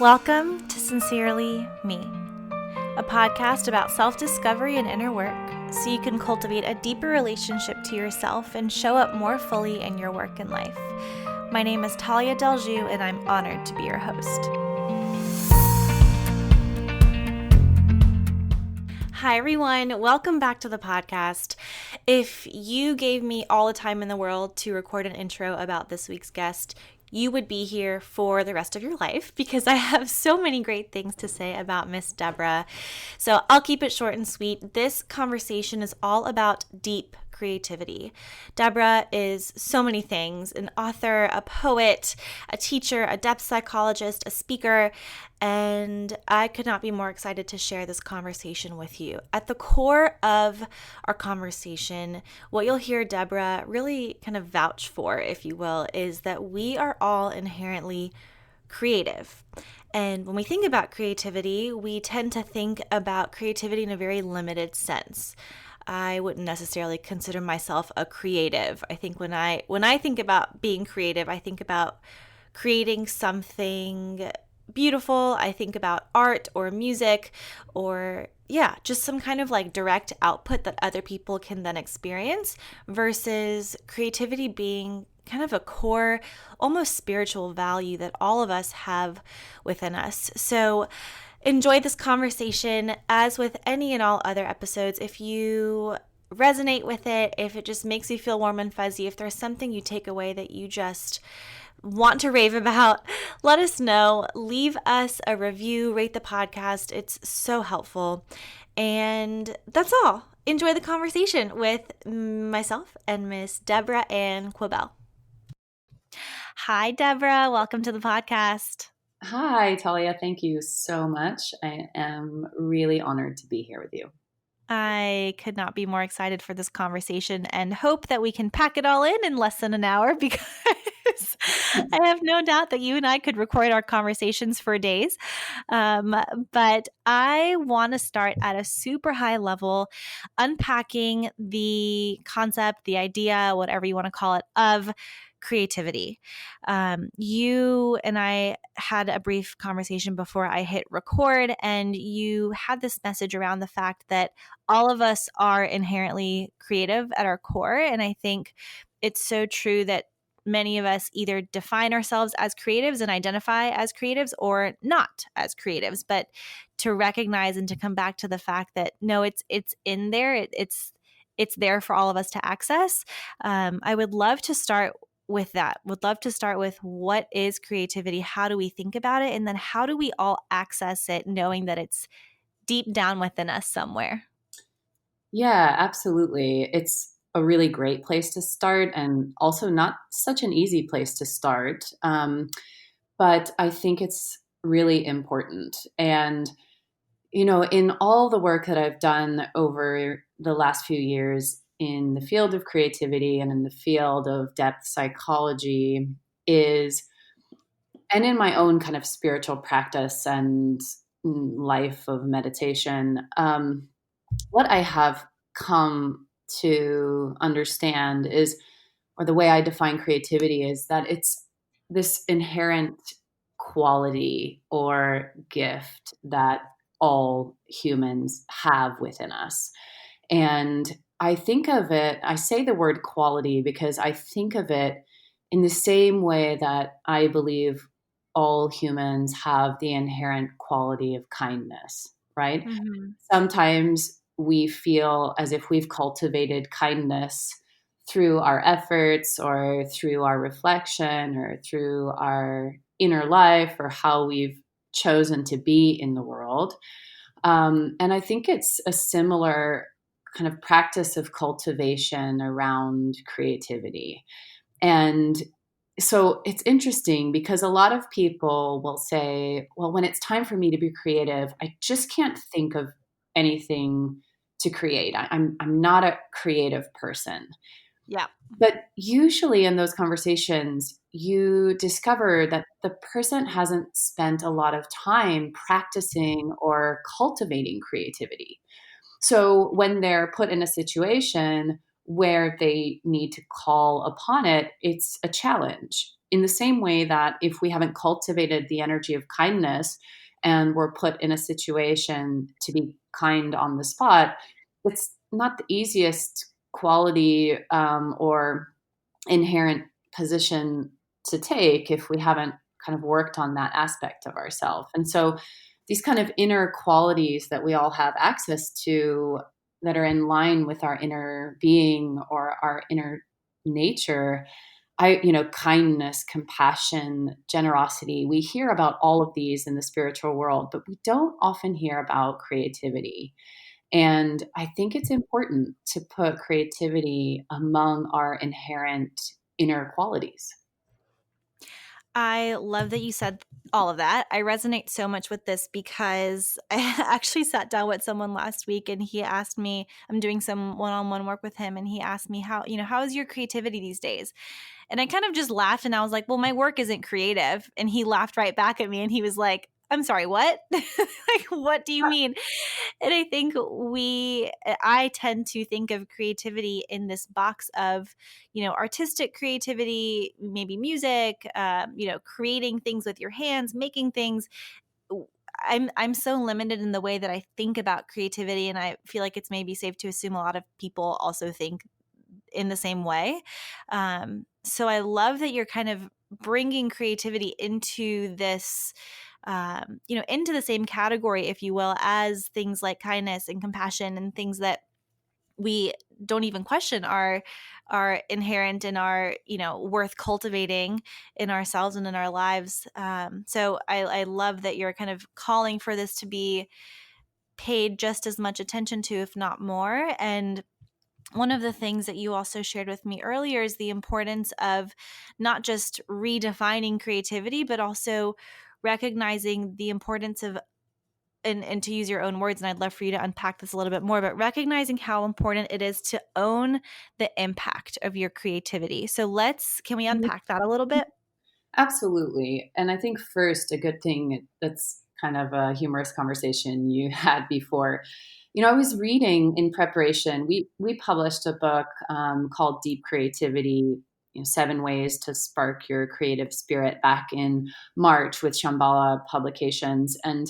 Welcome to Sincerely Me, a podcast about self-discovery and inner work so you can cultivate a deeper relationship to yourself and show up more fully in your work and life. My name is Tallia and I'm honored to be your host. Hi, everyone. Welcome back to the podcast. If you gave me all the time in the world to record an intro about this week's guest, you would be here for the rest of your life because I have so many great things to say about Miss Deborah. So I'll keep it short and sweet. This conversation is all about deep creativity. Deborah is so many things: an author, a poet, a teacher, a depth psychologist, a speaker, and I could not be more excited to share this conversation with you. At the core of our conversation, what you'll hear Deborah really kind of vouch for, if you will, is that we are all inherently creative. And when we think about creativity, we tend to think about creativity in a very limited sense. I wouldn't necessarily consider myself a creative. I think when I think about being creative, I think about creating something beautiful. I think about art or music or just some kind of like direct output that other people can then experience, versus creativity being kind of a core, almost spiritual value that all of us have within us. So enjoy this conversation. As with any and all other episodes, if you resonate with it, if it just makes you feel warm and fuzzy, if there's something you take away that you just want to rave about, let us know. Leave us a review, rate the podcast. It's so helpful. And that's all. Enjoy the conversation with myself and Miss Deborah Anne Quibell. Hi, Deborah. Welcome to the podcast. Hi, Tallia. Thank you so much. I am really honored to be here with you. I could not be more excited for this conversation and hope that we can pack it all in less than an hour, because I have no doubt that you and I could record our conversations for days. But I want to start at a super high level, unpacking the concept, the idea, whatever you want to call it, of creativity. You and I had a brief conversation before I hit record, and you had this message around the fact that all of us are inherently creative at our core. And I think it's so true that many of us either define ourselves as creatives and identify as creatives or not as creatives. But to recognize and to come back to the fact that no, it's in there. It's there for all of us to access. I would love to start with that. Would love to start with what is creativity? How do we think about it? And then how do we all access it, knowing that it's deep down within us somewhere? Yeah, absolutely. It's a really great place to start, and also not such an easy place to start. But I think it's really important. And, in all the work that I've done over the last few years in the field of creativity and in the field of depth psychology and in my own kind of spiritual practice and life of meditation, what I have come to understand is, or the way I define creativity is that it's this inherent quality or gift that all humans have within us. And I say the word quality because I think of it in the same way that I believe all humans have the inherent quality of kindness, right? Mm-hmm. Sometimes we feel as if we've cultivated kindness through our efforts or through our reflection or through our inner life or how we've chosen to be in the world. And I think it's a similar kind of practice of cultivation around creativity. And so it's interesting because a lot of people will say, well, when it's time for me to be creative, I just can't think of anything to create. I'm not a creative person. Yeah. But usually in those conversations, you discover that the person hasn't spent a lot of time practicing or cultivating creativity. So when they're put in a situation where they need to call upon it, it's a challenge. In the same way that if we haven't cultivated the energy of kindness and we're put in a situation to be kind on the spot, it's not the easiest quality or inherent position to take if we haven't kind of worked on that aspect of ourselves. And so these kind of inner qualities that we all have access to that are in line with our inner being or our inner nature, kindness, compassion, generosity, we hear about all of these in the spiritual world, but we don't often hear about creativity. And I think it's important to put creativity among our inherent inner qualities. I love that you said all of that. I resonate so much with this because I actually sat down with someone last week and he asked me, I'm doing some one-on-one work with him, and he asked me how is your creativity these days? And I kind of just laughed and I was like, well, my work isn't creative. And he laughed right back at me and he was like, I'm sorry, what? Like, what do you mean? And I think I tend to think of creativity in this box of, artistic creativity, maybe music, creating things with your hands, making things. I'm so limited in the way that I think about creativity, and I feel like it's maybe safe to assume a lot of people also think in the same way. So I love that you're kind of bringing creativity into this, into the same category, if you will, as things like kindness and compassion and things that we don't even question are inherent and are worth cultivating in ourselves and in our lives. So I love that you're kind of calling for this to be paid just as much attention to, if not more. And one of the things that you also shared with me earlier is the importance of not just redefining creativity, but also recognizing the importance of, and to use your own words, and I'd love for you to unpack this a little bit more, but recognizing how important it is to own the impact of your creativity. So can we unpack that a little bit? Absolutely. And I think first, a good thing that's kind of a humorous conversation you had before. I was reading in preparation. We published a book called Deep Creativity, 7 Ways to Spark Your Creative Spirit, back in March with Shambhala Publications. And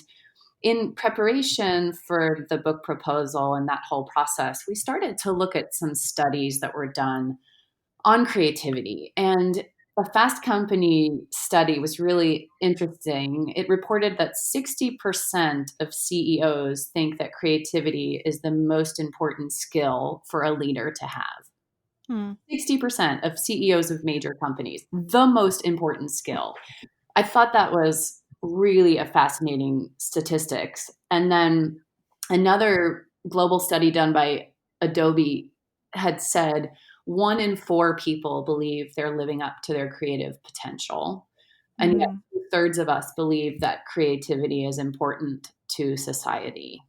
in preparation for the book proposal and that whole process, we started to look at some studies that were done on creativity. And a Fast Company study was really interesting. It reported that 60% of CEOs think that creativity is the most important skill for a leader to have. 60% of CEOs of major companies, the most important skill. I thought that was really a fascinating statistics. And then another global study done by Adobe had said 1 in 4 people believe they're living up to their creative potential. And yet 2/3 of us believe that creativity is important to society.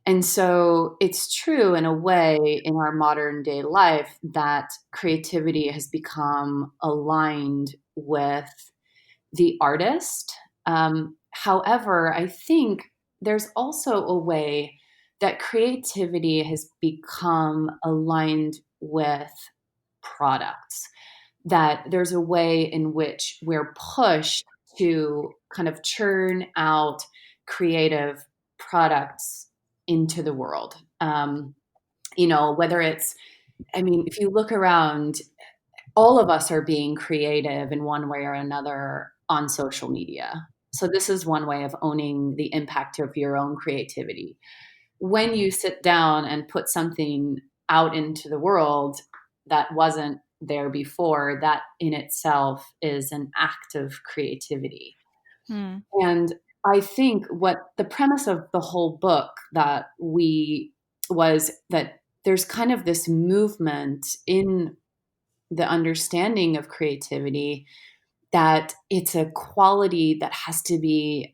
And so it's true in a way in our modern day life that creativity has become aligned with the artist. However, I think there's also a way that creativity has become aligned with products, that there's a way in which we're pushed to kind of churn out creative products into the world. Whether it's, if you look around, all of us are being creative in one way or another on social media. So this is one way of owning the impact of your own creativity. When you sit down and put something out into the world that wasn't there before, that in itself is an act of creativity. And I think what the premise of the whole book was that there's kind of this movement in the understanding of creativity that it's a quality that has to be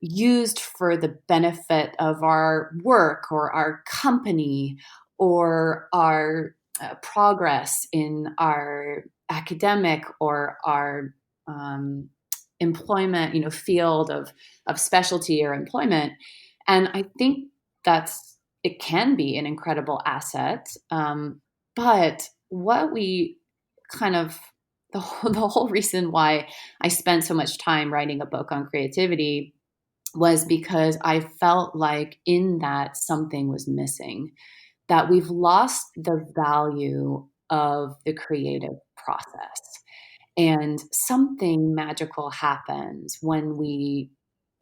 used for the benefit of our work or our company or our progress in our academic or our employment, field of specialty or employment. And I think that's it can be an incredible asset. But what we kind of the whole reason why I spent so much time writing a book on creativity was because I felt like in that something was missing, that we've lost the value of the creative process. And something magical happens when we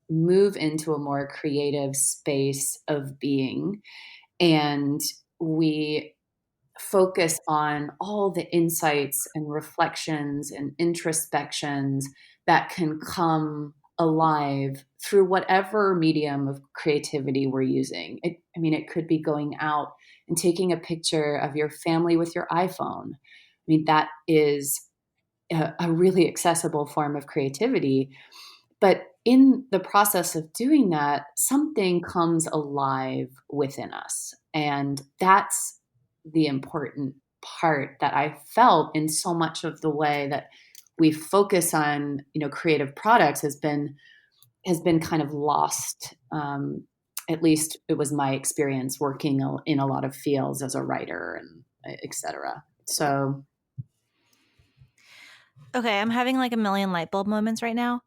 move into a more creative space of being, and we focus on all the insights and reflections and introspections that can come alive through whatever medium of creativity we're using. I mean, it could be going out and taking a picture of your family with your iPhone. I mean, that is a really accessible form of creativity. But in the process of doing that, something comes alive within us. And that's the important part that I felt in so much of the way that we focus on, creative products has been kind of lost. At least it was my experience working in a lot of fields as a writer and et cetera. So Okay, I'm having like a million light bulb moments right now.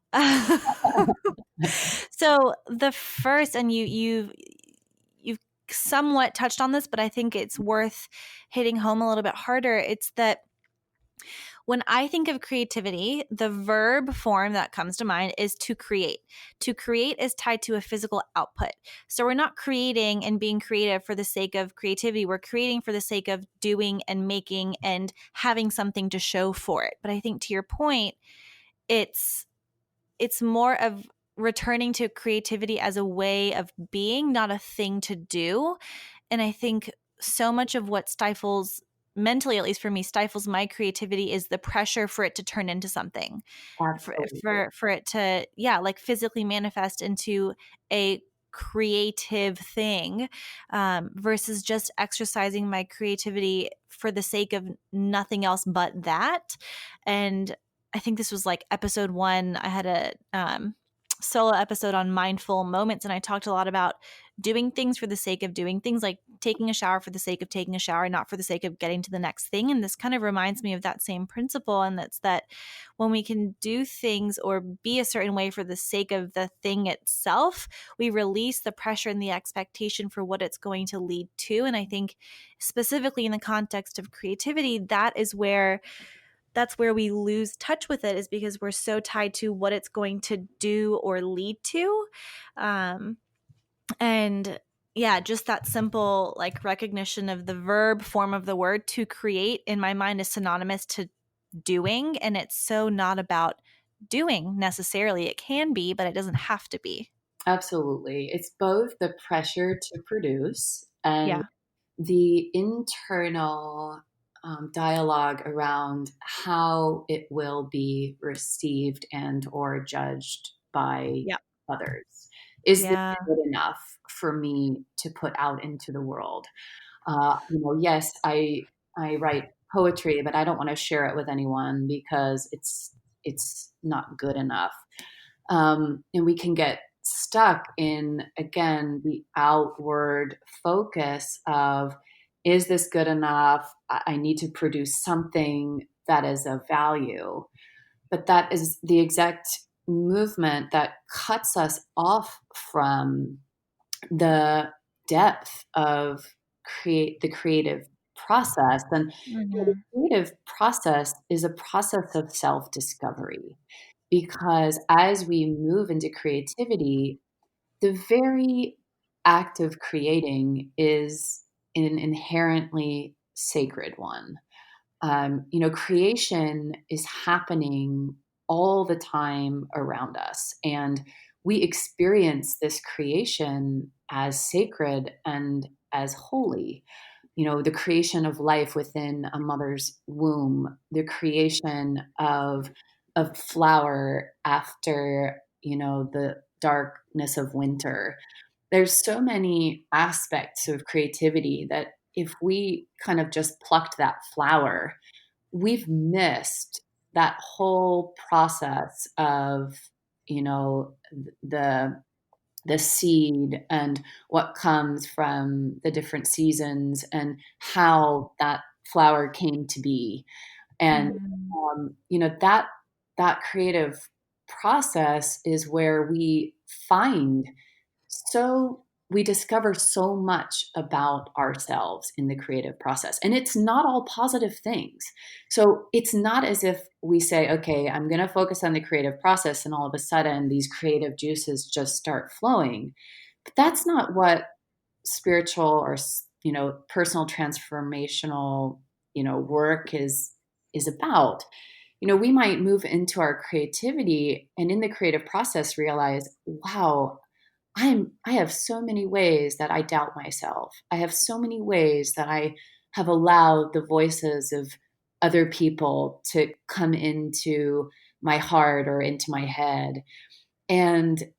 So the first, and you've somewhat touched on this, but I think it's worth hitting home a little bit harder. It's that when I think of creativity, the verb form that comes to mind is to create. To create is tied to a physical output. So we're not creating and being creative for the sake of creativity. We're creating for the sake of doing and making and having something to show for it. But I think to your point, it's more of returning to creativity as a way of being, not a thing to do. And I think so much of what stifles, mentally at least for me, stifles my creativity is the pressure for it to turn into something, absolutely. for it to, yeah, like physically manifest into a creative thing, versus just exercising my creativity for the sake of nothing else but that. And I think this was like episode 1. I had a solo episode on mindful moments, and I talked a lot about doing things for the sake of doing things, like taking a shower for the sake of taking a shower, not for the sake of getting to the next thing. And this kind of reminds me of that same principle. And that's that when we can do things or be a certain way for the sake of the thing itself, we release the pressure and the expectation for what it's going to lead to. And I think specifically in the context of creativity, that's where we lose touch with it, is because we're so tied to what it's going to do or lead to. And yeah, just that simple like recognition of the verb form of the word to create in my mind is synonymous to doing. And it's so not about doing necessarily. It can be, but it doesn't have to be. Absolutely. It's both the pressure to produce and Yeah. the internal dialogue around how it will be received and or judged by Yeah. others. Is this Yeah. good enough for me to put out into the world? Yes, I write poetry, but I don't want to share it with anyone because it's not good enough. And we can get stuck in, again, the outward focus of, is this good enough? I need to produce something that is of value. But that is the exact movement that cuts us off from the depth of the creative process. And the Hmm. creative process is a process of self-discovery, because as we move into creativity, the very act of creating is an inherently sacred one. Creation is happening all the time around us, and we experience this creation as sacred and as holy. The creation of life within a mother's womb, the creation of a flower after, the darkness of winter. There's so many aspects of creativity that if we kind of just plucked that flower, we've missed that whole process of, the the seed and what comes from the different seasons and how that flower came to be. And Mhm. that creative process is where we discover so much about ourselves in the creative process. And it's not all positive things. So it's not as if we say, okay, I'm going to focus on the creative process, and all of a sudden these creative juices just start flowing. But that's not what spiritual or personal transformational work is about. We might move into our creativity and in the creative process realize, wow, I have so many ways that I doubt myself. I have so many ways that I have allowed the voices of other people to come into my heart or into my head. And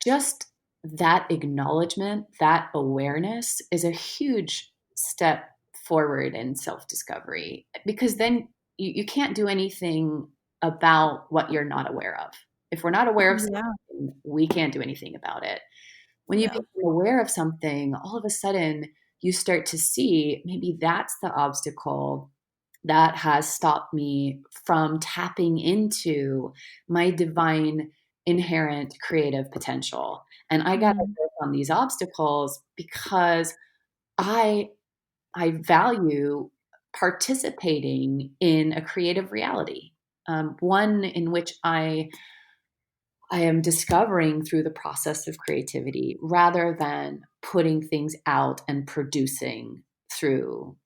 just that acknowledgement, that awareness is a huge step forward in self discovery, because then you can't do anything about what you're not aware of. If we're not aware of Yeah. something, we can't do anything about it. When you Yeah. become aware of something, all of a sudden you start to see maybe that's the obstacle that has stopped me from tapping into my divine inherent creative potential. And I got to Mhm. work on these obstacles because I I value participating in a creative reality, one in which I am discovering through the process of creativity rather than putting things out and producing through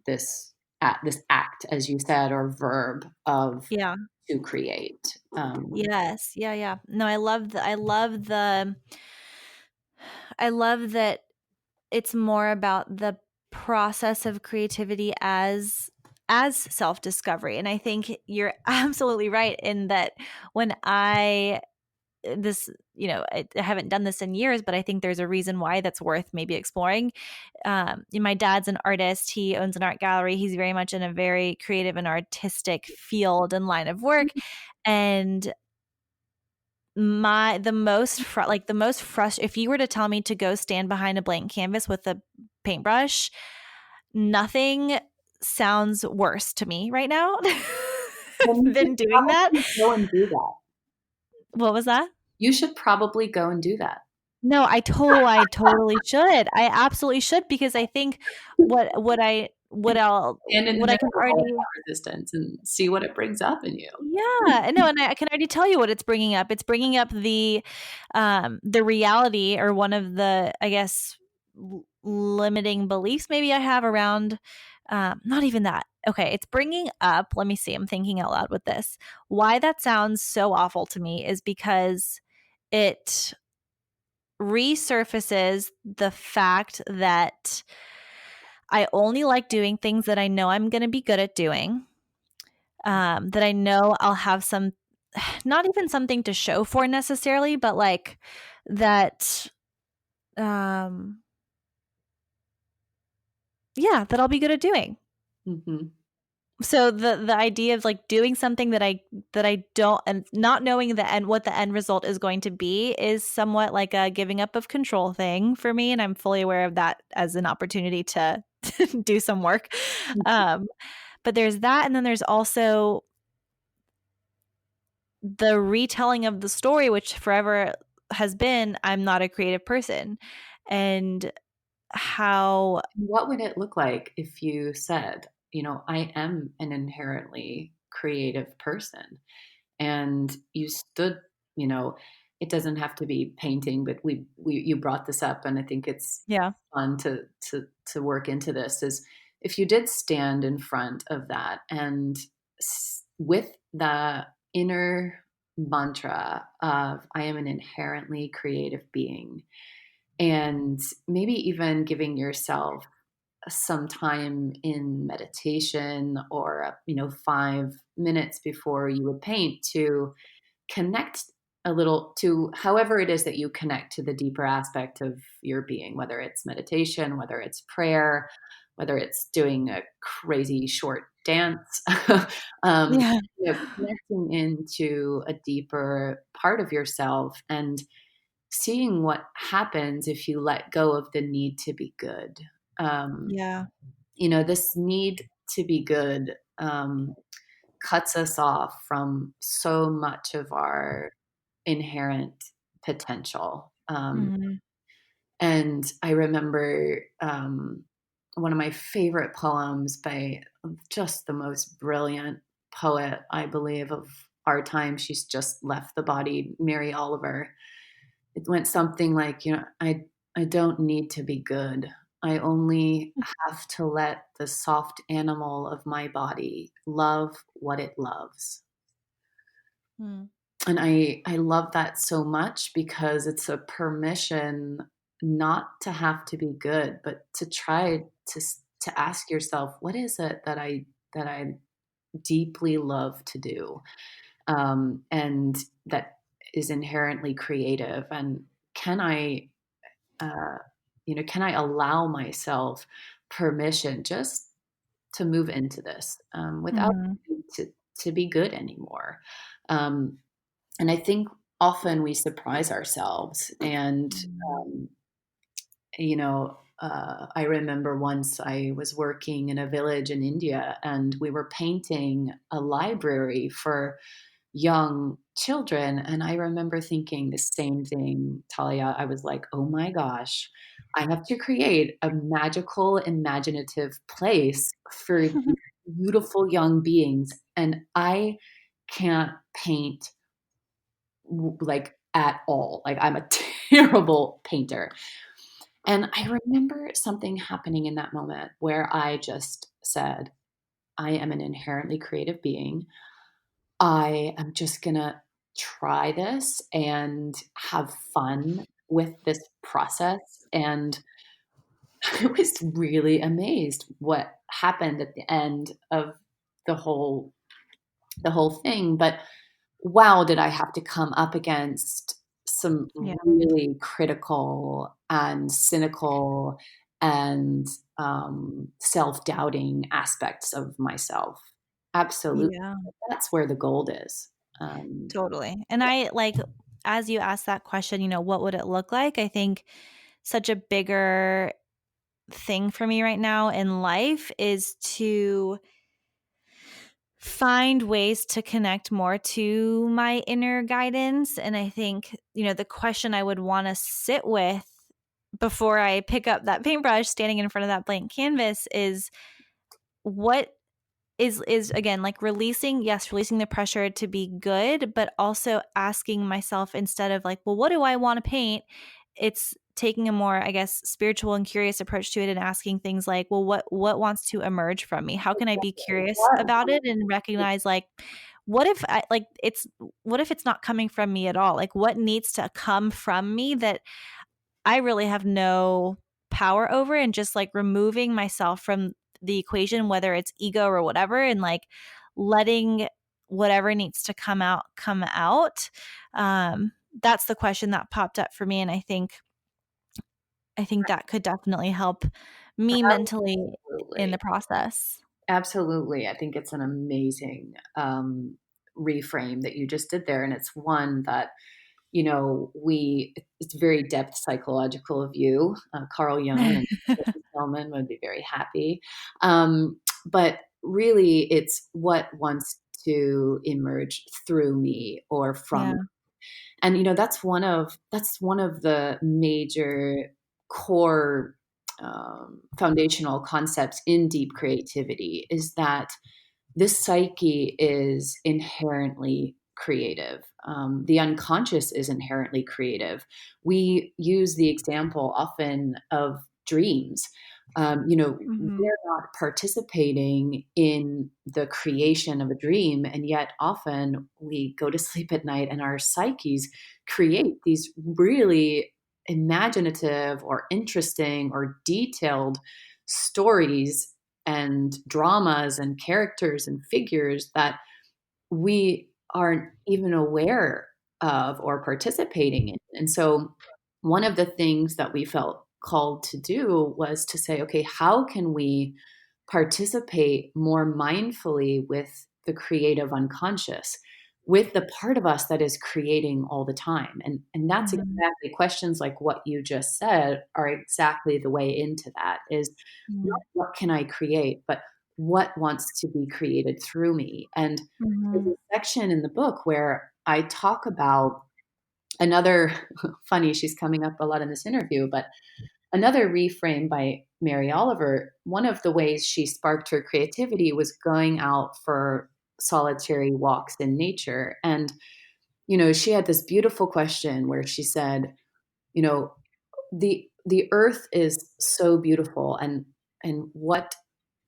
this act, as you said, or verb of Yeah. to create. Yes. Yeah, yeah. No, I love that it's more about the process of creativity as self-discovery. And I think you're absolutely right in that when I this I haven't done this in years, but I think there's a reason why that's worth maybe exploring. My dad's an artist. He owns an art gallery. He's very much in a very creative and artistic field and line of work. And my the most fr- like the most frust if you were to tell me to go stand behind a blank canvas with a paintbrush, nothing sounds worse to me right now Well, you should than doing that. probably go and do that. What was that? You should probably go and do that. No, I totally should. I absolutely should, because I think And stand in the what I middle can of all already that resistance and see what it brings up in you. yeah, I know, and I can already tell you what it's bringing up. It's bringing up the reality, or one of the, I guess, limiting beliefs maybe I have around, not even that. Okay, it's bringing up, let me see, I'm thinking out loud with this. Why that sounds so awful to me is because it resurfaces the fact that I only like doing things that I know I'm going to be good at doing, that I know I'll have some, not even something to show for necessarily, but like that, um, yeah, that I'll be good at doing. Hmm. So the idea of like doing something that I don't, and not knowing the end, what the end result is going to be, is somewhat like a giving up of control thing for me, and I'm fully aware of that as an opportunity to do some work. Um, but there's that, and then there's also the retelling of the story, which forever has been, I'm not a creative person. And how, What would it look like if you said, I am an inherently creative person? And you stood, you know, it doesn't have to be painting, but you brought this up, and I think it's yeah. fun to work into this. Is if you did stand in front of that and with the inner mantra of I am an inherently creative being, and maybe even giving yourself some time in meditation or 5 minutes before you would paint to connect a little to however it is that you connect to the deeper aspect of your being, whether it's meditation, whether it's prayer, whether it's doing a crazy short dance. um, Yeah. Connecting into a deeper part of yourself and seeing what happens if you let go of the need to be good. Um, Yeah. this need to be good cuts us off from so much of our inherent potential. Hmm. And I remember one of my favorite poems by just the most brilliant poet, I believe, of our time. She's just left the body, Mary Oliver. It went something like, I don't need to be good. I only have to let the soft animal of my body love what it loves. Mm. And I love that so much because it's a permission not to have to be good, but to try to ask yourself, what is it that I deeply love to do, and that is inherently creative, and can I, uh, can I allow myself permission just to move into this, without Hmm. to be good anymore. Um, and I think often we surprise ourselves. And, um, I remember once I was working in a village in India and we were painting a library for young children. And I remember thinking the same thing, Talia. I was like, oh my gosh, I have to create a magical, imaginative place for these beautiful young beings. And I can't paint like at all. Like I'm a terrible painter. And I remember something happening in that moment where I just said, I am an inherently creative being. I am just going to try this and have fun with this process. And I was really amazed what happened at the end of the whole the whole thing. But wow, did I have to come up against some Yeah. really critical and cynical and self-doubting aspects of myself. Absolutely. Yeah. That's where the gold is. Um, Totally. And I like, as you asked that question, what would it look like? I think such a bigger thing for me right now in life is to find ways to connect more to my inner guidance. And I think, the question I would want to sit with before I pick up that paintbrush standing in front of that blank canvas is what is again like releasing the pressure to be good, but also asking myself, instead of like, well, what do I want to paint, it's taking a more, I guess, spiritual and curious approach to it, and asking things like, well, what wants to emerge from me? How can I be curious what about it and recognize, like, what if it's not coming from me at all? Like, what needs to come from me that I really have no power over, and just like removing myself from the equation, whether it's ego or whatever, and like letting whatever needs to come out. That's the question that popped up for me. And I think that could definitely help me mentally in absolutely. the process. Absolutely. I think it's an amazing reframe that you just did there. And it's one that, it's very depth psychological of you. Carl Jung and Richard Stillman would be very happy. But really, it's what wants to emerge through me or from. Yeah. And that's one of the major core foundational concepts in deep creativity, is that this psyche is inherently creative. The unconscious is inherently creative. We use the example often of dreams. Hmm. We're not participating in the creation of a dream, and yet often we go to sleep at night and our psyches create these really imaginative or interesting or detailed stories and dramas and characters and figures that we aren't even aware of or participating in. And so, one of the things that we felt called to do was to say, okay, how can we participate more mindfully with the creative unconscious? with the part of us that is creating all the time. And that's Mhm. exactly, questions like what you just said are exactly the way into that, is not Mhm. what can I create, but what wants to be created through me. And there's Mhm. a section in the book where I talk about another funny, she's coming up a lot in this interview, but another reframe by Mary Oliver. One of the ways she sparked her creativity was going out for solitary walks in nature. And, she had this beautiful question where she said, you know, the earth is so beautiful, and what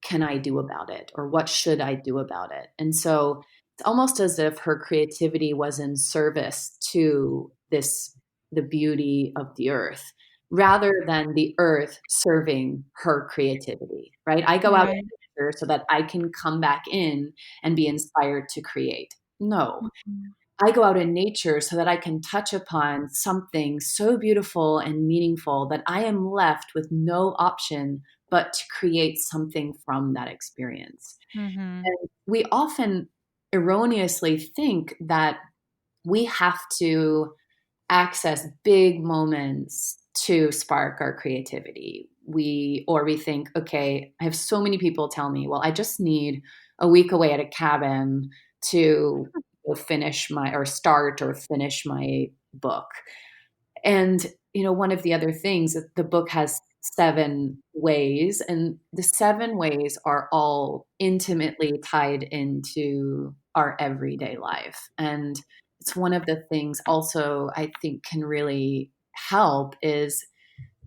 can I do about it, or what should I do about it? And so it's almost as if her creativity was in service to the beauty of the earth, rather than the earth serving her creativity, right? I go out Right. in nature so that I can come back in and be inspired to create. No, Mhm. I go out in nature so that I can touch upon something so beautiful and meaningful that I am left with no option but to create something from that experience. Mhm. And we often erroneously think that we have to access big moments to spark our creativity. We think, okay, I have so many people tell me, well, I just need a week away at a cabin to finish my or start or finish my book. And one of the other things that the book has 7 ways, and the 7 ways are all intimately tied into our everyday life. And it's one of the things also I think can really help, is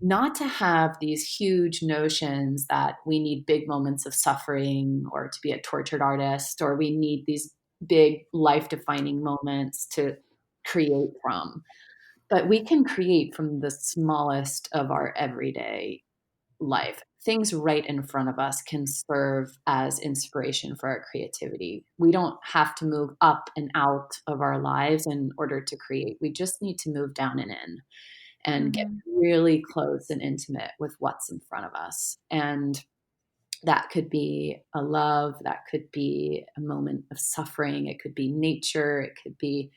not to have these huge notions that we need big moments of suffering or to be a tortured artist, or we need these big life-defining moments to create from. But we can create from the smallest of our everyday life. Things right in front of us can serve as inspiration for our creativity. We don't have to move up and out of our lives in order to create. We just need to move down and in and get Mhm. really close and intimate with what's in front of us. And that could be a love, that could be a moment of suffering, it could be nature, it could be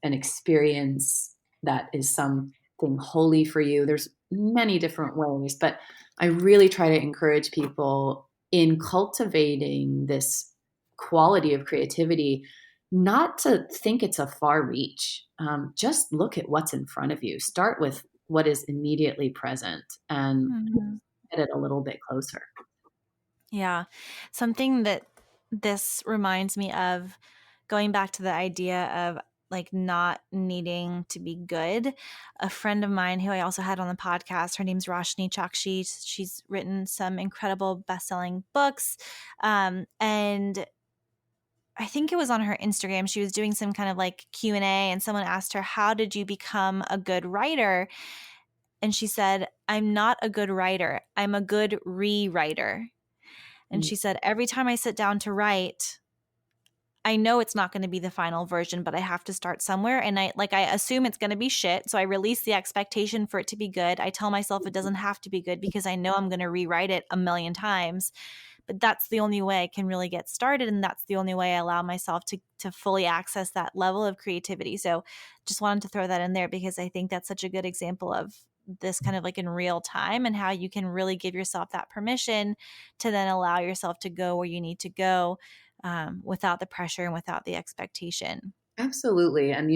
an experience that is something holy for you. There's many different ways, but I really try to encourage people in cultivating this quality of creativity, not to think it's a far reach. Just look at what's in front of you. Start with what is immediately present and Mhm. get it a little bit closer. Yeah. Something that this reminds me of, going back to the idea of like not needing to be good. A friend of mine who I also had on the podcast, her name's Roshni Chakshi. She's written some incredible best-selling books. And I think it was on her Instagram. She was doing some kind of like Q&A, and someone asked her, "How did you become a good writer?" And she said, "I'm not a good writer. I'm a good rewriter." And Mm. she said, "Every time I sit down to write, I know it's not going to be the final version, but I have to start somewhere. And I assume it's going to be shit. So I release the expectation for it to be good. I tell myself it doesn't have to be good because I know I'm going to rewrite it a million times. But that's the only way I can really get started. And that's the only way I allow myself to fully access that level of creativity." So just wanted to throw that in there because I think that's such a good example of this kind of like in real time, and how you can really give yourself that permission to then allow yourself to go where you need to go, without the pressure and without the expectation. Absolutely. And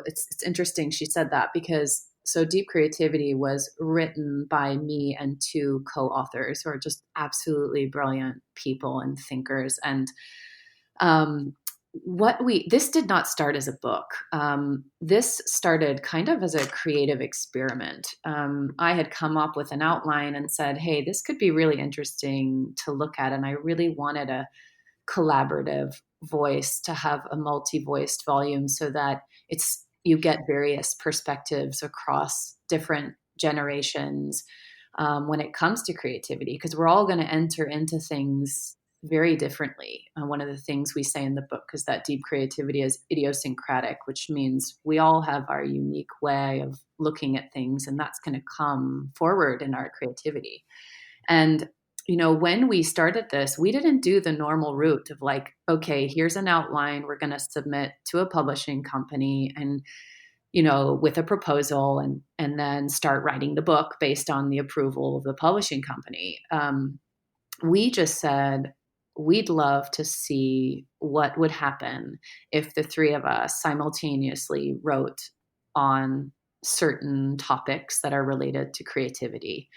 it's interesting she said that, because so Deep Creativity was written by me and 2 co-authors who are just absolutely brilliant people and thinkers. And um, this did not start as a book. This started kind of as a creative experiment. I had come up with an outline and said, hey, this could be really interesting to look at. And I really wanted a collaborative voice, to have a multi-voiced volume so that you get various perspectives across different generations when it comes to creativity, because we're all going to enter into things very differently. One of the things we say in the book is that deep creativity is idiosyncratic, which means we all have our unique way of looking at things, and that's going to come forward in our creativity. And when we started this, we didn't do the normal route of like, okay, here's an outline. We're going to submit to a publishing company and, with a proposal and then start writing the book based on the approval of the publishing company. We just said, we'd love to see what would happen if the three of us simultaneously wrote on certain topics that are related to creativity.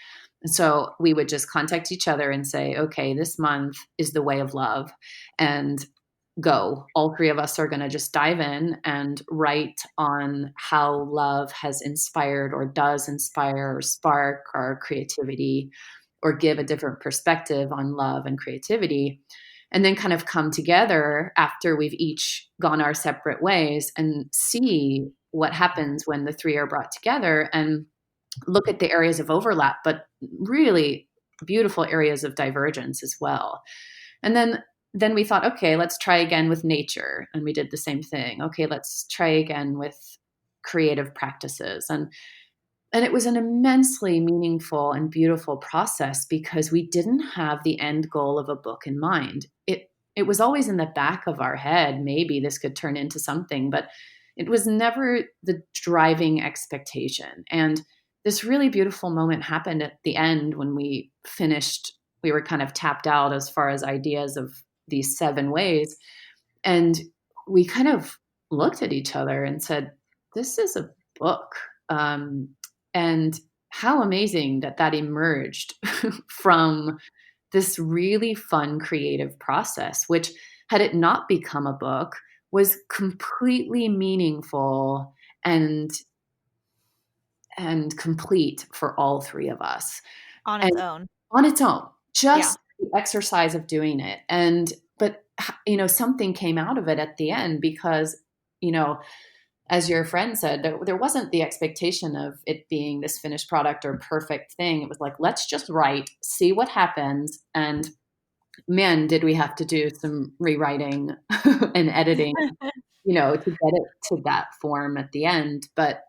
And so we would just contact each other and say, okay, this month is the way of love, and go. All three of us are going to just dive in and write on how love has inspired or does inspire or spark our creativity, or give a different perspective on love and creativity, and then kind of come together after we've each gone our separate ways and see what happens when the three are brought together, and look at the areas of overlap, but really beautiful areas of divergence as well. And then we thought, okay, let's try again with nature. And we did the same thing. Okay, let's try again with creative practices. And it was an immensely meaningful and beautiful process because we didn't have the end goal of a book in mind. It was always in the back of our head, maybe this could turn into something, but it was never the driving expectation. And this really beautiful moment happened at the end when we finished. We were kind of tapped out as far as ideas of these 7 ways. And we kind of looked at each other and said, this is a book. And how amazing that emerged from this really fun creative process, which, had it not become a book, was completely meaningful and complete for all three of us. On And its own. on its own, Yeah. just the exercise of doing it. But something came out of it at the end because, as your friend said, there wasn't the expectation of it being this finished product or perfect thing. It was like, let's just write, see what happens. And man, did we have to do some rewriting and editing, to get it to that form at the end. But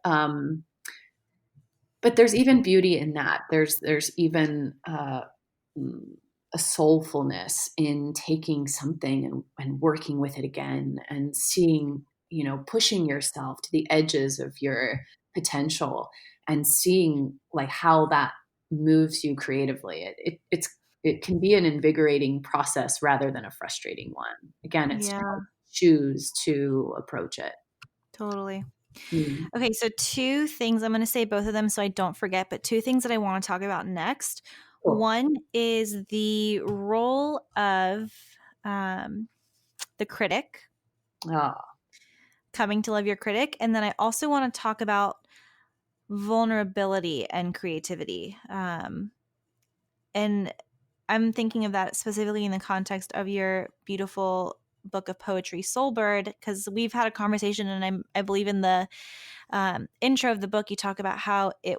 there's even beauty in that. There's even a soulfulness in taking something and working with it again and seeing, pushing yourself to the edges of your potential and seeing like how that moves you creatively. It can be an invigorating process rather than a frustrating one. Again, it's Yeah, choose to approach it. totally. Mm. Okay, so 2 things. I'm going to say both of them so I don't forget, but 2 things that I want to talk about next. Cool. One is the role of the critic, Ah, coming to love your critic. And then I also want to talk about vulnerability and creativity. And I'm thinking of that specifically in the context of your beautiful book of poetry, Soulbird, because we've had a conversation, and I believe in the intro of the book, you talk about how it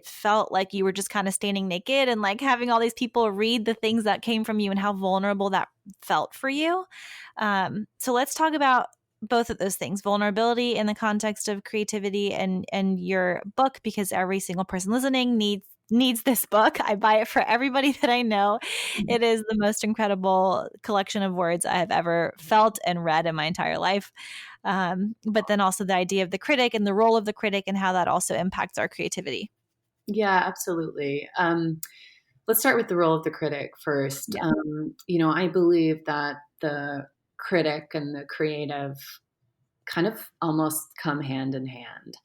felt like you were just kind of standing naked and like having all these people read the things that came from you and how vulnerable that felt for you. So let's talk about both of those things, vulnerability in the context of creativity and your book, because every single person listening needs this book. I buy it for everybody that I know. It is the most incredible collection of words I have ever felt and read in my entire life. But then also the idea of the critic and the role of the critic and how that also impacts our creativity. yeah, absolutely. Let's start with the role of the critic first. Yeah. I believe that the critic and the creative kind of almost come hand in hand.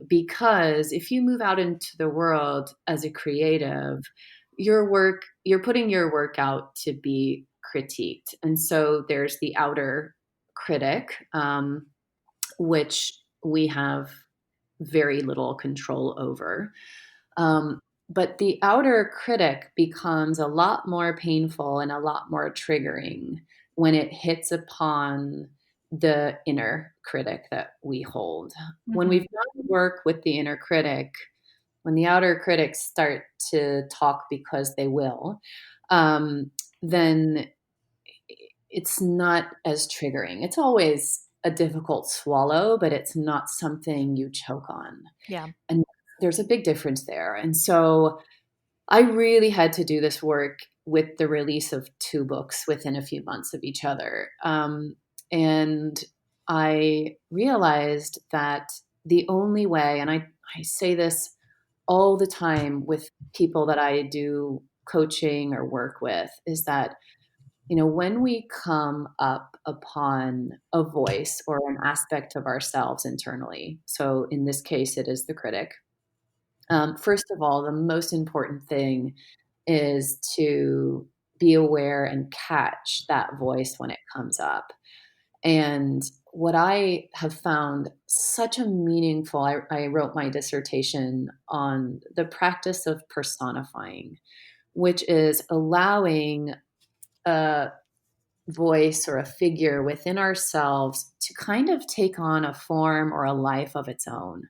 Because if you move out into the world as a creative, you're putting your work out to be critiqued. And so there's the outer critic, which we have very little control over. But the outer critic becomes a lot more painful and a lot more triggering when it hits upon the inner critic that we hold. When we've Mm-hmm. done work with the inner critic, when the outer critics start to talk because they will, then it's not as triggering. It's always a difficult swallow, but it's not something you choke on. Yeah. And there's a big difference there. And so I really had to do this work with the release of two books within a few months of each other. And I realized that the only way, and I say this all the time with people that I do coaching or work with, is that, when we come up upon a voice or an aspect of ourselves internally, so in this case, it is the critic. First of all, the most important thing is to be aware and catch that voice when it comes up. And what I have found such a meaningful, I wrote my dissertation on the practice of personifying, which is allowing a voice or a figure within ourselves to kind of take on a form or a life of its own.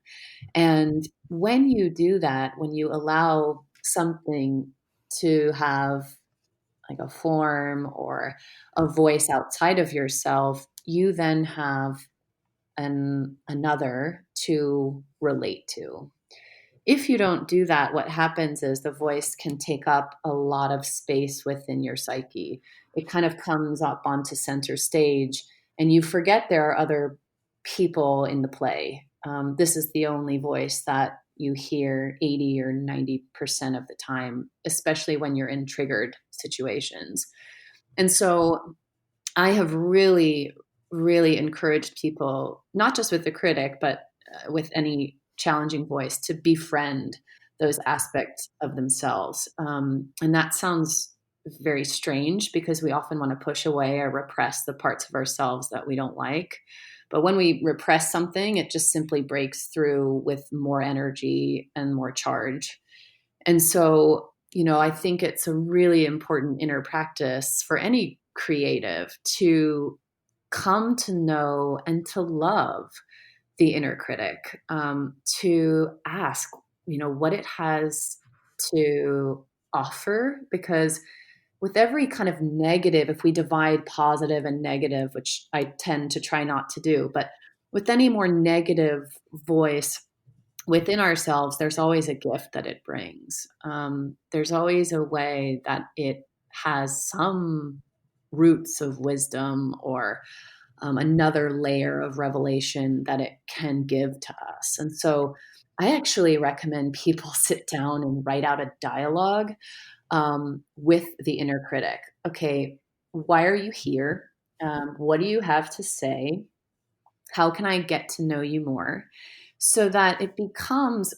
And when you do that, when you allow something to have like a form or a voice outside of yourself, you then have another to relate to. If you don't do that, what happens is the voice can take up a lot of space within your psyche. It kind of comes up onto center stage, and you forget there are other people in the play. This is the only voice that you hear 80 or 90% of the time, especially when you're in triggered situations. And so I have really, really encouraged people, not just with the critic, but with any challenging voice, to befriend those aspects of themselves. And that sounds very strange because we often want to push away or repress the parts of ourselves that we don't like. But when we repress something, it just simply breaks through with more energy and more charge. And so, I think it's a really important inner practice for any creative to come to know and to love the inner critic, to ask, what it has to offer. Because with every kind of negative, if we divide positive and negative, which I tend to try not to do, but with any more negative voice within ourselves, there's always a gift that it brings. There's always a way that it has some roots of wisdom or another layer of revelation that it can give to us. And so I actually recommend people sit down and write out a dialogue with the inner critic. Okay, why are you here? What do you have to say? How can I get to know you more? So that it becomes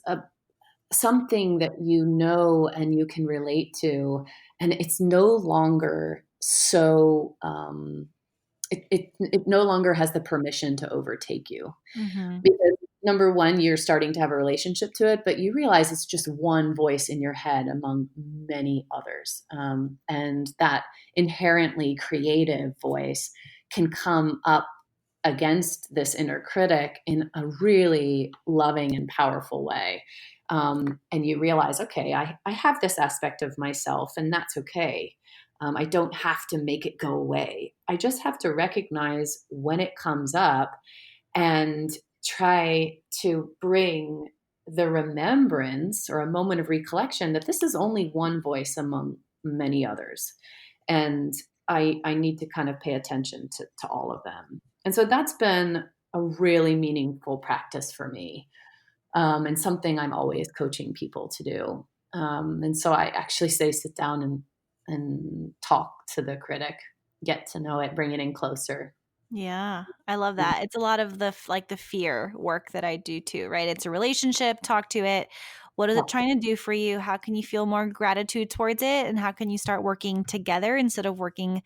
something that and you can relate to, and it's no longer so it no longer has the permission to overtake you. Mm-hmm. Because number one, you're starting to have a relationship to it, but you realize it's just one voice in your head among many others. And that inherently creative voice can come up against this inner critic in a really loving and powerful way. And you realize, okay, I have this aspect of myself, and that's okay. I don't have to make it go away. I just have to recognize when it comes up and try to bring the remembrance or a moment of recollection that this is only one voice among many others. And I need to kind of pay attention to all of them. And so that's been a really meaningful practice for me, and something I'm always coaching people to do. And so I actually say sit down and talk to the critic, get to know it, bring it in closer. Yeah, I love that. It's a lot of the fear work that I do too, right? It's a relationship, talk to it. What is Yeah. it trying to do for you? How can you feel more gratitude towards it? And how can you start working together instead of working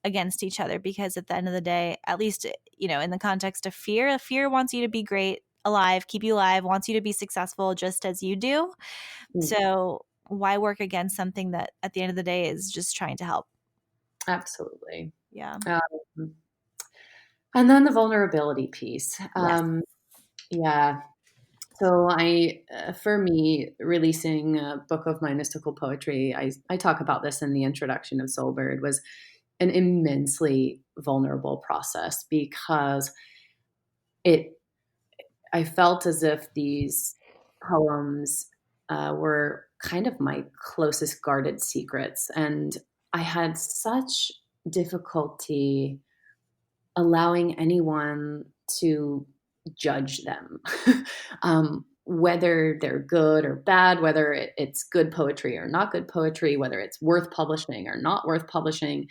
against each other? Because at the end of the day, at least, in the context of fear wants you to be great, alive, keep you alive, wants you to be successful just as you do. Mm, So why work against something that at the end of the day is just trying to help? absolutely. Yeah. Um, and then the vulnerability piece. Yes. Yeah. So for me, releasing a book of my mystical poetry, I talk about this in the introduction of Soulbird, was an immensely vulnerable process because it I felt as if these poems were kind of my closest guarded secrets. And I had such difficulty allowing anyone to judge them, whether they're good or bad, whether it's good poetry or not good poetry, whether it's worth publishing or not worth publishing.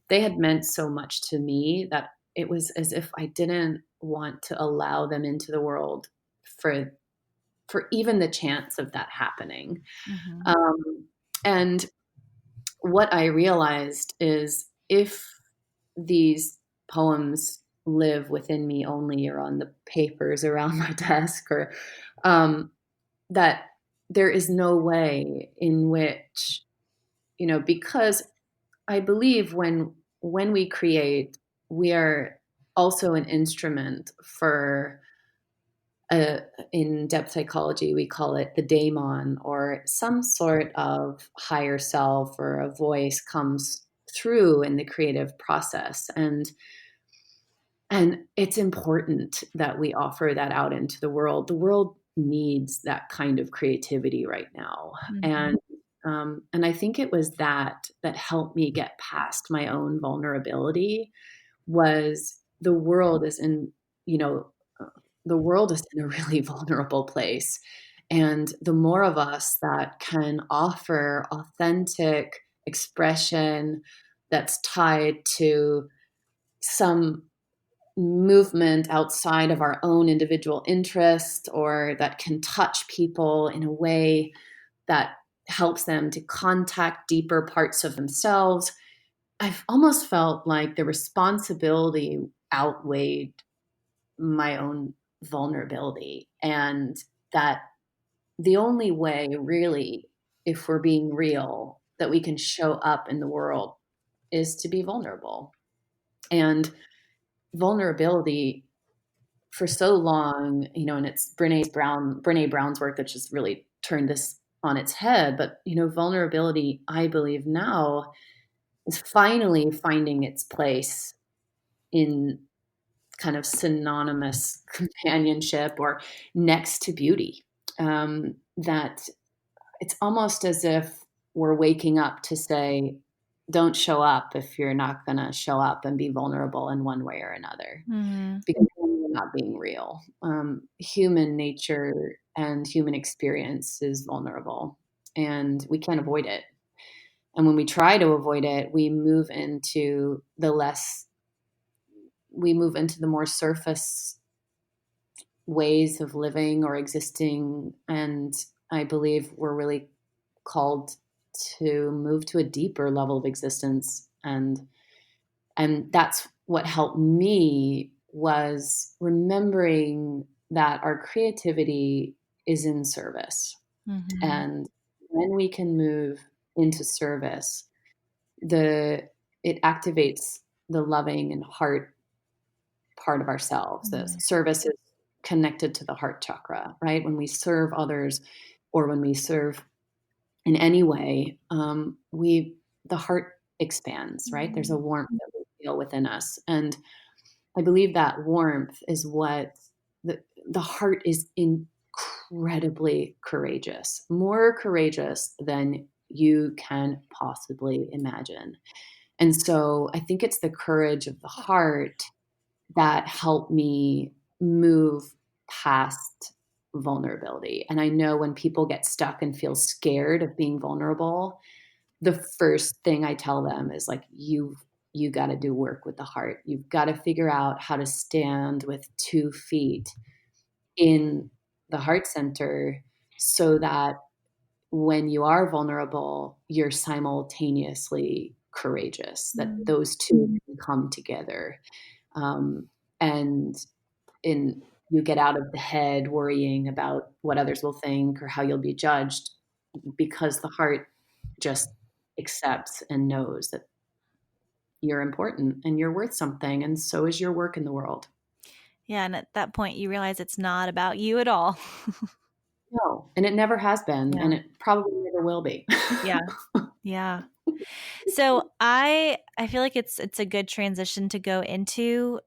They had meant so much to me that it was as if I didn't want to allow them into the world for even the chance of that happening. Mm-hmm. And what I realized is if these poems live within me only or on the papers around my desk or that there is no way in which, because I believe when we create, we are also an instrument for in depth psychology, we call it the daemon, or some sort of higher self or a voice comes through in the creative process. And it's important that we offer that out into the world. The world needs that kind of creativity right now. Mm-hmm. And I think it was that helped me get past my own vulnerability. Was the world is in, you know, the world is in a really vulnerable place. And the more of us that can offer authentic expression that's tied to some movement outside of our own individual interest, or that can touch people in a way that helps them to contact deeper parts of themselves, I've almost felt like the responsibility outweighed my own vulnerability. And that the only way, really, if we're being real, that we can show up in the world is to be vulnerable. And vulnerability for so long, and it's Brene Brown's work that just really turned this on its head. But, vulnerability, I believe now, is finally finding its place in kind of synonymous companionship or next to beauty. That it's almost as if we're waking up to say, don't show up if you're not going to show up and be vulnerable in one way or another, Mm-hmm. because then you're not being real. Human nature and human experience is vulnerable, and we can't avoid it. And when we try to avoid it, we move into the more surface ways of living or existing. And I believe we're really called to move to a deeper level of existence. And that's what helped me, was remembering that our creativity is in service. Mm-hmm. And when we can move into service, it activates the loving and heart part of ourselves. The Mm-hmm. service is connected to the heart chakra, right? When we serve others, or when we serve in any way, the heart expands, right? There's a warmth that we feel within us. And I believe that warmth is what the heart is incredibly courageous, more courageous than you can possibly imagine. And so I think it's the courage of the heart that helped me move past vulnerability. And I know when people get stuck and feel scared of being vulnerable, the first thing I tell them is like, you got to do work with the heart. You've got to figure out how to stand with 2 feet in the heart center, so that when you are vulnerable, you're simultaneously courageous, that those two can come together. And in you get out of the head worrying about what others will think or how you'll be judged, because the heart just accepts and knows that you're important and you're worth something, and so is your work in the world. Yeah, and at that point, you realize it's not about you at all. No, and it never has been, Yeah. and it probably never will be. Yeah. Yeah. So I feel like it's a good transition to go into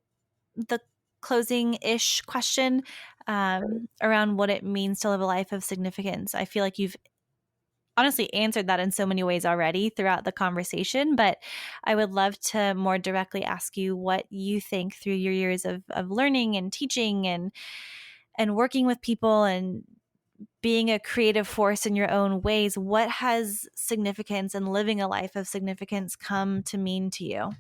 the closing-ish question around what it means to live a life of significance. I feel like you've honestly answered that in so many ways already throughout the conversation, but I would love to more directly ask you what you think through your years of learning and teaching and working with people and being a creative force in your own ways. What has significance and living a life of significance come to mean to you?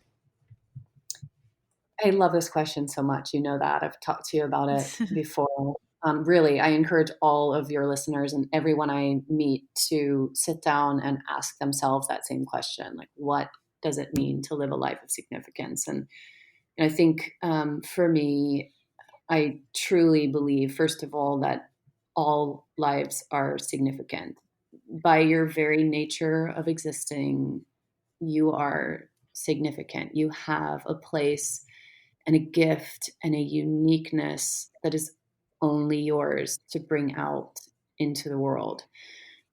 I love this question so much. You know that. I've talked to you about it before. Really, I encourage all of your listeners and everyone I meet to sit down and ask themselves that same question. Like, what does it mean to live a life of significance? And I think for me, I truly believe, first of all, that all lives are significant. By your very nature of existing, you are significant. You have a place and a gift and a uniqueness that is only yours to bring out into the world.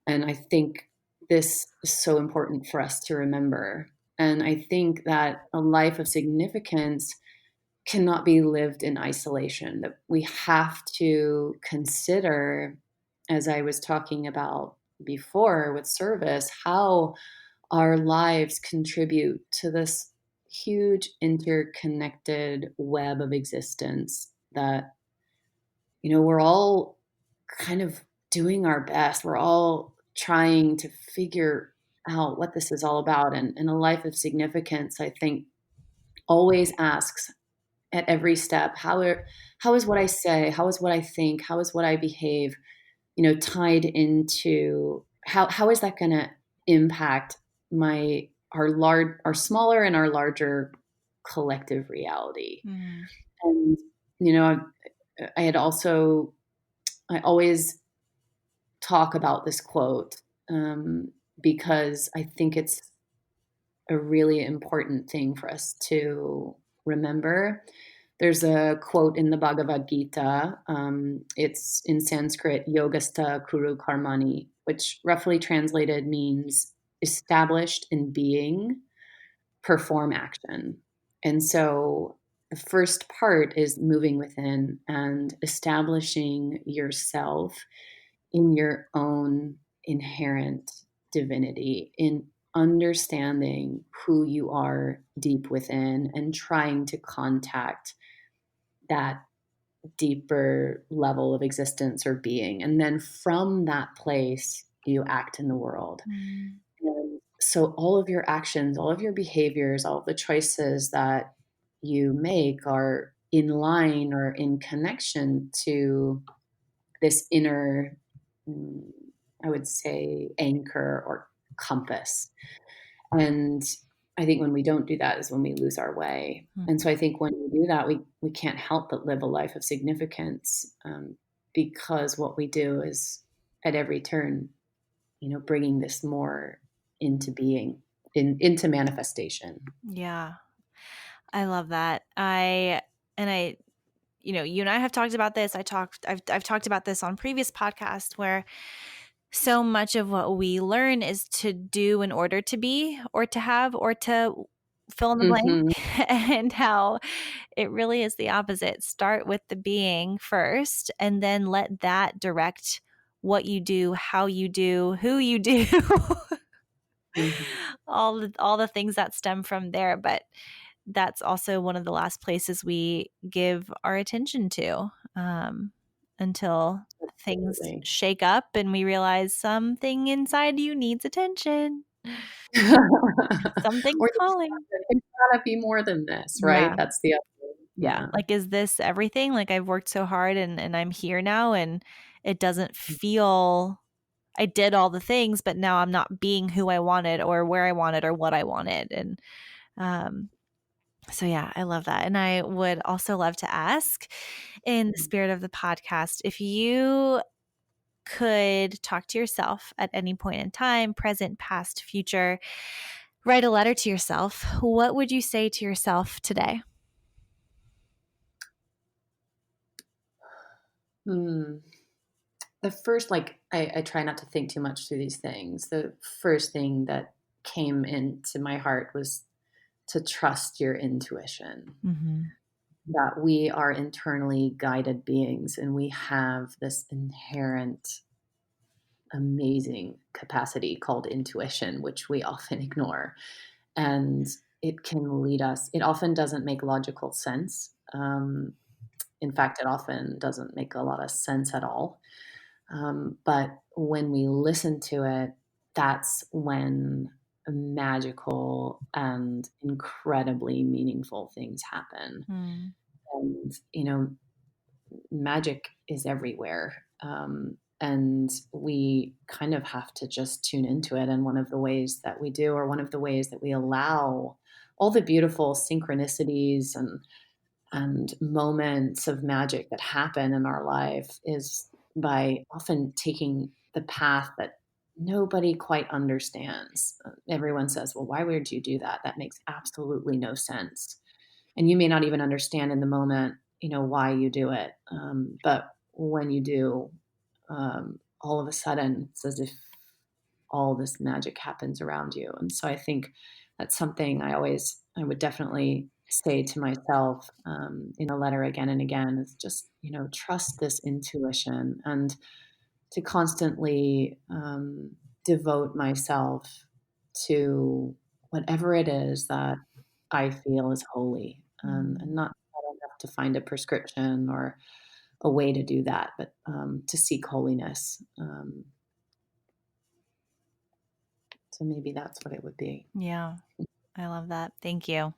And I think this is so important for us to remember. And I think that a life of significance cannot be lived in isolation, that we have to consider, as I was talking about before with service, how our lives contribute to this huge interconnected web of existence that, we're all kind of doing our best. We're all trying to figure out what this is all about. And a life of significance, I think, always asks at every step, how is what I say, how is what I think, how is what I behave, tied into how is that going to impact our smaller and our larger collective reality. Mm. And I had also I always talk about this quote because I think it's a really important thing for us to remember. There's a quote in the Bhagavad Gita. It's in Sanskrit, Yogastha Kuru Karmani, which roughly translated means established in being, perform action. And so the first part is moving within and establishing yourself in your own inherent divinity, in understanding who you are deep within and trying to contact that deeper level of existence or being. And then from that place, you act in the world. Mm. And so all of your actions, all of your behaviors, all of the choices that you make are in line or in connection to this inner, I would say, anchor or compass. And I think when we don't do that is when we lose our way. Mm. And so I think when we do that, we can't help but live a life of significance because what we do is at every turn, bringing this more into being, into manifestation. Yeah. I love that. I you and I have talked about this. I've talked about this on previous podcasts where so much of what we learn is to do in order to be or to have or to fill in the blank, Mm-hmm. and how it really is the opposite. Start with the being first and then let that direct what you do, how you do, who you do. Mm-hmm. all the things that stem from there. But that's also one of the last places we give our attention to, until things Absolutely. shake up and we realize something inside you needs attention. Something's Or calling. it's gotta be more than this, right? Yeah. That's the other. Yeah. Yeah. Like, is this everything? Like, I've worked so hard and I'm here now and it doesn't feel, I did all the things, but now I'm not being who I wanted or where I wanted or what I wanted. And, so yeah, I love that. And I would also love to ask, in the spirit of the podcast, if you could talk to yourself at any point in time, present, past, future, write a letter to yourself, what would you say to yourself today? Hmm. The first, I try not to think too much through these things. The first thing that came into my heart was to trust your intuition, Mm-hmm. that we are internally guided beings and we have this inherent amazing capacity called intuition, which we often ignore. And it can lead us, it often doesn't make logical sense. In fact, it often doesn't make a lot of sense at all. But when we listen to it, that's when magical and incredibly meaningful things happen. Mm. And, magic is everywhere. And we kind of have to just tune into it. And one of the ways that we do, or one of the ways that we allow all the beautiful synchronicities and moments of magic that happen in our life, is by often taking the path that nobody quite understands. Everyone says, well, why would you do that? That makes absolutely no sense. And you may not even understand in the moment, why you do it. But when you do, all of a sudden, it's as if all this magic happens around you. And so I think that's something I would definitely say to myself, in a letter again and again, is just, trust this intuition, and to constantly devote myself to whatever it is that I feel is holy, and not, I don't have to find a prescription or a way to do that, but to seek holiness. So maybe that's what it would be. Yeah, I love that. Thank you.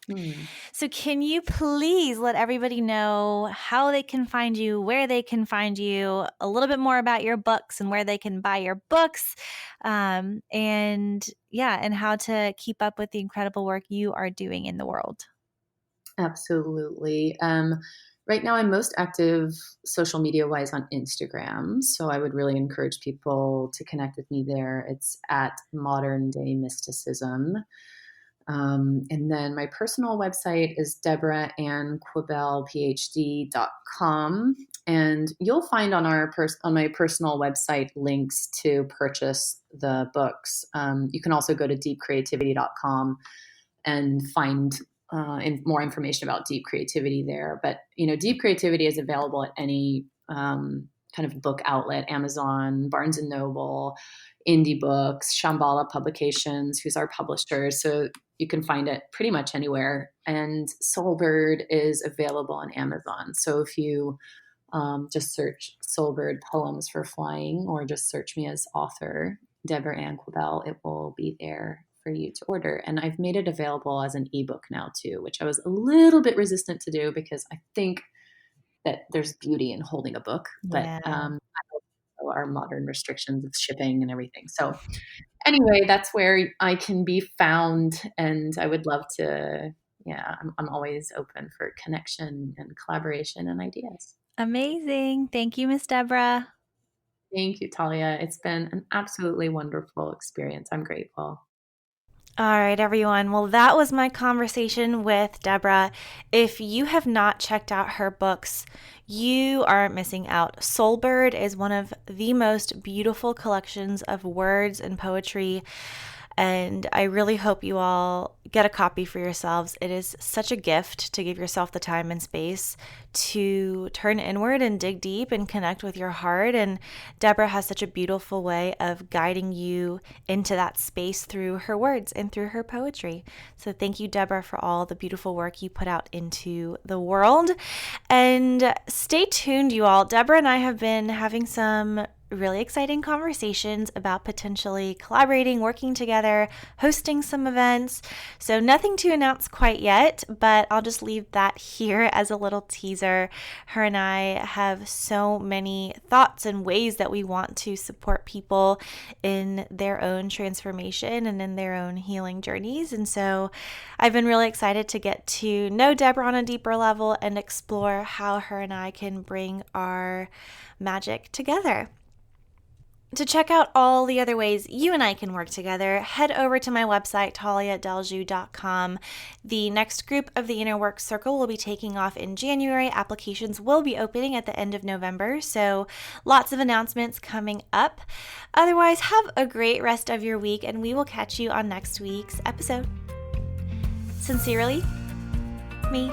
Hmm. So can you please let everybody know how they can find you, where they can find you, a little bit more about your books and where they can buy your books, and how to keep up with the incredible work you are doing in the world? Absolutely. Right now, I'm most active social media wise on Instagram. So I would really encourage people to connect with me there. It's at Modern Day Mysticism. And then my personal website is Deborah Anne Quibell, PhD.com. And you'll find on my personal website links to purchase the books. You can also go to deepcreativity.com and find more information about deep creativity there. But, deep creativity is available at any kind of book outlet: Amazon, Barnes and Noble, Indie Books, Shambhala Publications, who's our publisher. So you can find it pretty much anywhere. And Soulbird is available on Amazon. So if you just search Soulbird Poems for Flying, or just search me as author, Deborah Anne Quibell, it will be there for you to order. And I've made it available as an ebook now too, which I was a little bit resistant to do because I think that there's beauty in holding a book, but our modern restrictions of shipping and everything. So anyway, that's where I can be found, and I would love to. Yeah, I'm always open for connection and collaboration and ideas. Amazing. Thank you, Miss Deborah. Thank you, Talia. It's been an absolutely wonderful experience. I'm grateful. All right, everyone. Well, that was my conversation with Deborah. If you have not checked out her books, you are missing out. Soulbird is one of the most beautiful collections of words and poetry, and I really hope you all get a copy for yourselves. It is such a gift to give yourself the time and space to turn inward and dig deep and connect with your heart. And Deborah has such a beautiful way of guiding you into that space through her words and through her poetry. So thank you, Deborah, for all the beautiful work you put out into the world. And stay tuned, you all. Deborah and I have been having some really exciting conversations about potentially collaborating, working together, hosting some events. So nothing to announce quite yet, but I'll just leave that here as a little teaser. Her and I have so many thoughts and ways that we want to support people in their own transformation and in their own healing journeys. And so I've been really excited to get to know Deborah on a deeper level and explore how her and I can bring our magic together. To check out all the other ways you and I can work together, head over to my website, talliadeljoux.com. The next group of the Inner Work Circle will be taking off in January. Applications will be opening at the end of November, so lots of announcements coming up. Otherwise, have a great rest of your week, and we will catch you on next week's episode. Sincerely, me.